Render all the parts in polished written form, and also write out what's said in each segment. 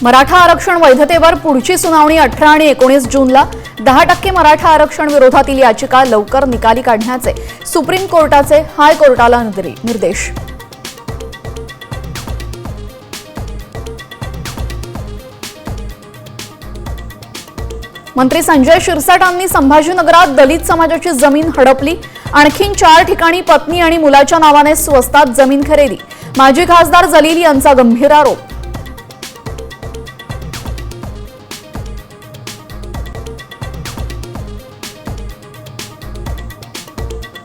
मराठा आरक्षण वैधतेवर पुढची सुनावणी 18 आणि 19 जूनला। 10% मराठा आरक्षण विरोधातील याचिका लवकर निकाली काढण्याचे सुप्रीम कोर्टाचे हायकोर्टाला निर्देश। मंत्री संजय शिरसाटांनी संभाजीनगरात दलित समाजाची जमीन हडपली। आणखीन 4 ठिकाणी पत्नी आणि मुलाच्या नावाने स्वस्तात जमीन खरेदी। माजी खासदार जलील यांचा गंभीर आरोप।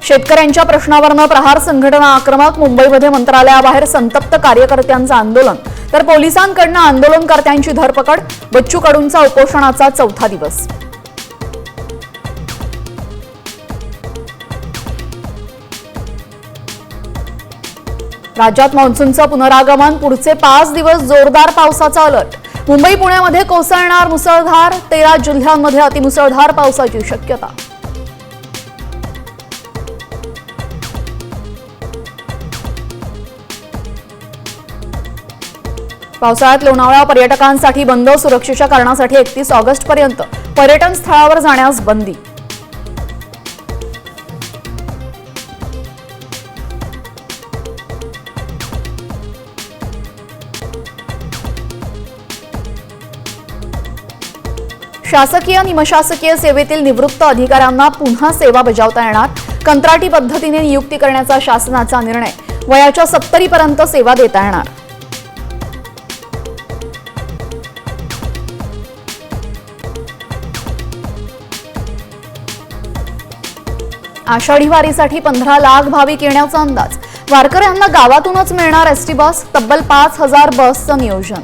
शेतकऱ्यांच्या प्रश्नावरनं प्रहार संघटना आक्रमक। मुंबईमध्ये मंत्रालयाबाहेर संतप्त कार्यकर्त्यांचं आंदोलन, तर पोलिसांकडून आंदोलनकर्त्यांची धरपकड। बच्चू कडूंचा उपोषणाचा 4था दिवस। राज्यात मान्सूनचं पुनरागमन। पुढचे 5 दिवस जोरदार पावसाचा अलर्ट। मुंबई पुण्यामध्ये कोसळणार मुसळधार। 13 जिल्ह्यांमध्ये अतिमुसळधार पावसाची शक्यता। पावसाळ्यात लोणावळा पर्यटकांसाठी बंद। सुरक्षेच्या कारणासाठी 31 ऑगस्ट पर्यंत पर्यटन स्थळावर जाण्यास बंदी। शासकीय निमशासकीय सेवेतील निवृत्त अधिकाऱ्यांना पुन्हा सेवा बजावता येणार। कंत्राटी पद्धतीने नियुक्ती करण्याचा शासनाचा निर्णय। वयाच्या 70 पर्यंत सेवा देता येणार। आषाढी वारीसाठी 15 लाख भाविक येण्याचा अंदाज। वारकऱ्यांना गावातूनच मिळणार एसटी बस। तब्बल 5000 बसचं नियोजन।